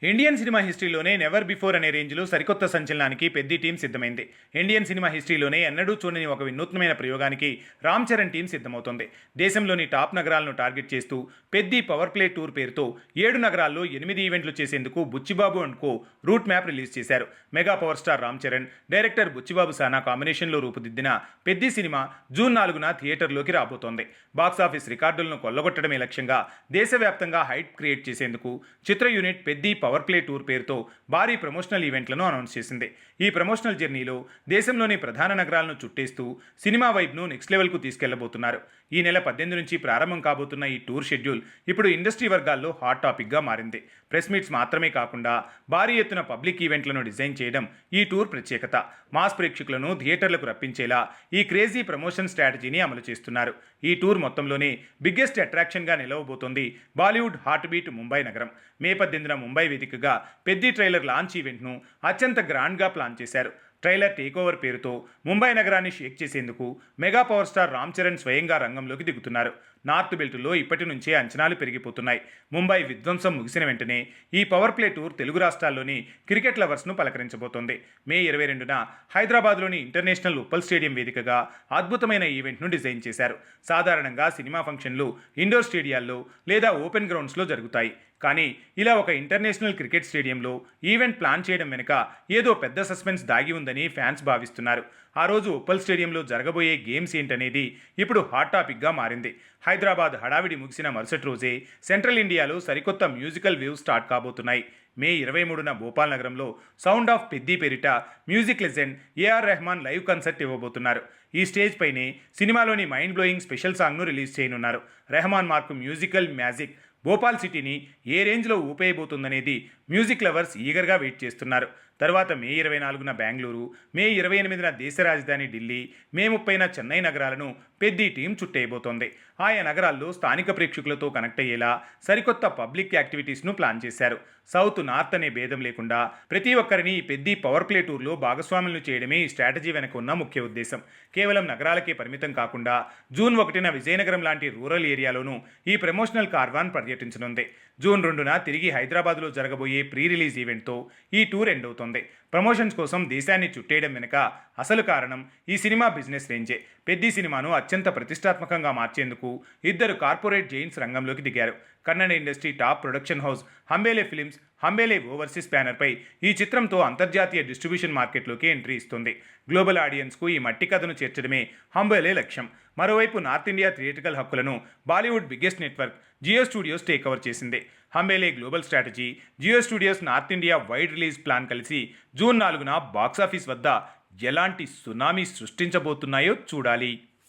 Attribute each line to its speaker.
Speaker 1: Indian cinema హిస్టరీలోనే never before అనే రేంజ్లో సరికొత్త సంచలనానికి పెద్ద టీం సిద్ధమైంది. ఇండియన్ సినిమా హిస్టరీలోనే ఎన్నడూ చూడని ఒక వినూత్నమైన ప్రయోగానికి రామ్ చరణ్ టీం సిద్ధమవుతోంది. దేశంలోని టాప్ నగరాలను టార్గెట్ చేస్తూ పెద్ద పవర్ ప్లే టూర్ పేరుతో 7 నగరాల్లో 8 ఈవెంట్లు చేసేందుకు Buchibabu and co route map release చేశారు. Mega power star Ram Charan, director Buchibabu Sana కాంబినేషన్లో రూపుదిద్దిన పెద్ద సినిమా జూన్ 4న థియేటర్లోకి రాబోతోంది. బాక్సాఫీస్ రికార్డులను కొల్లగొట్టడమే లక్ష్యంగా దేశవ్యాప్తంగా హైప్ క్రియేట్ చేసేందుకు చిత్ర యూనిట్ పెద్ద పవర్ ప్లే టూర్ పేరుతో భారీ ప్రమోషనల్ ఈవెంట్లను అనౌన్స్ చేసింది. ఈ ప్రమోషనల్ జర్నీలో దేశంలోని ప్రధాన నగరాలను చుట్టేస్తూ సినిమా వైబ్ను నెక్స్ట్ లెవెల్కు తీసుకెళ్లబోతున్నారు. ఈ నెల 18 నుంచి ప్రారంభం కాబోతున్న ఈ టూర్ షెడ్యూల్ ఇప్పుడు ఇండస్ట్రీ వర్గాల్లో హాట్ టాపిక్గా మారింది. ప్రెస్ మీట్స్ మాత్రమే కాకుండా భారీ ఎత్తున పబ్లిక్ ఈవెంట్లను డిజైన్ చేయడం ఈ టూర్ ప్రత్యేకత. మాస్ ప్రేక్షకులను థియేటర్లకు రప్పించేలా ఈ క్రేజీ ప్రమోషన్ స్ట్రాటజీని అమలు చేస్తున్నారు. ఈ టూర్ మొత్తంలోనే బిగ్గెస్ట్ అట్రాక్షన్గా నిలవబోతోంది బాలీవుడ్ హార్ట్ బీట్ ముంబై నగరం. మే 18న ముంబై వేదికగా పెద్ద ట్రైలర్ లాంచ్ ఈవెంట్ను అత్యంత గ్రాండ్గా ప్లాన్ చేశారు. ట్రైలర్ టేక్ ఓవర్ పేరుతో ముంబై నగరాన్ని షేక్ చేసేందుకు mega power star Ram Charan స్వయంగా రంగంలోకి దిగుతున్నారు. నార్త్ బెల్ట్లో ఇప్పటి నుంచే అంచనాలు పెరిగిపోతున్నాయి. ముంబై విధ్వంసం ముగిసిన వెంటనే ఈ పవర్ ప్లే టూర్ తెలుగు రాష్ట్రాల్లోని క్రికెట్ లవర్స్ను పలకరించబోతోంది. మే 22న హైదరాబాద్లోని ఇంటర్నేషనల్ ఉప్పల్ స్టేడియం వేదికగా అద్భుతమైన ఈవెంట్ను డిజైన్ చేశారు. సాధారణంగా సినిమా ఫంక్షన్లు ఇండోర్ స్టేడియాల్లో లేదా ఓపెన్ గ్రౌండ్స్లో జరుగుతాయి. కానీ ఇలా ఒక ఇంటర్నేషనల్ క్రికెట్ స్టేడియంలో ఈవెంట్ ప్లాన్ చేయడం వెనుక ఏదో పెద్ద సస్పెన్స్ దాగి ఉందని ఫ్యాన్స్ భావిస్తున్నారు. ఆ రోజు ఉప్పల్ స్టేడియంలో జరగబోయే గేమ్స్ ఏంటనేది ఇప్పుడు హాట్ టాపిక్గా మారింది. హైదరాబాద్ హడావిడి ముగిసిన మరుసటి రోజే సెంట్రల్ ఇండియాలో సరికొత్త మ్యూజికల్ వేవ్ స్టార్ట్ కాబోతున్నాయి. మే 23న భోపాల్ నగరంలో సౌండ్ ఆఫ్ పెద్ది పేరిట music legend AR Rahman live concert ఇవ్వబోతున్నారు. ఈ స్టేజ్ పైనే సినిమాలోని మైండ్ బ్లోయింగ్ స్పెషల్ సాంగ్ను రిలీజ్ చేయనున్నారు. Rahman mark musical magic Bhopal సిటీని ఏ రేంజ్లో ఊపేయబోతుందనేది మ్యూజిక్ లవర్స్ ఈగర్గా వెయిట్ చేస్తున్నారు. తర్వాత మే 24న బెంగళూరు, మే 28న దేశ రాజధాని ఢిల్లీ, మే 30న చెన్నై నగరాలను పెద్ద టీం చుట్టేయబోతోంది. ఆయా నగరాల్లో స్థానిక ప్రేక్షకులతో కనెక్ట్ అయ్యేలా సరికొత్త పబ్లిక్ యాక్టివిటీస్ను ప్లాన్ చేశారు. సౌత్ నార్త్ అనే భేదం లేకుండా ప్రతి ఒక్కరిని ఈ పెద్ద పవర్ ప్లే టూర్లో భాగస్వాములను చేయడమే ఈ స్ట్రాటజీ వెనక ఉన్న ముఖ్య ఉద్దేశం. కేవలం నగరాలకే పరిమితం కాకుండా జూన్ 1న విజయనగరం లాంటి రూరల్ ఏరియాలోనూ ఈ ప్రమోషనల్ కార్వాన్ పర్యటించనుంది. జూన్ 2న తిరిగి హైదరాబాద్లో జరగబోయే ప్రీ రిలీజ్ ఈవెంట్తో ఈ టూర్ ఎండ్ అవుతుంది. ప్రమోషన్స్ కోసం దేశాన్ని చుట్టేయడం వెనుక అసలు కారణం ఈ సినిమా బిజినెస్ రేంజే. పెద్ద సినిమాను అత్యంత ప్రతిష్టాత్మకంగా మార్చేందుకు ఇద్దరు కార్పొరేట్ జైంట్స్ రంగంలోకి దిగారు. Kannada industry top production house Hombale films, Hombale overseas బ్యానర్పై ఈ చిత్రంతో అంతర్జాతీయ డిస్ట్రిబ్యూషన్ మార్కెట్లోకి ఎంట్రీ ఇస్తుంది. గ్లోబల్ ఆడియన్స్కు ఈ మట్టి కథను చేర్చడమే హంబేలే లక్ష్యం. మరోవైపు నార్త్ ఇండియా థియేట్రికల్ హక్కులను Bollywood biggest network Jio studios take over చేసింది. Hombale global strategy, Jio studios north India wide release plan కలిసి జూన్ 4న బాక్సాఫీస్ వద్ద ఎలాంటి సునామీ సృష్టించబోతున్నాయో చూడాలి.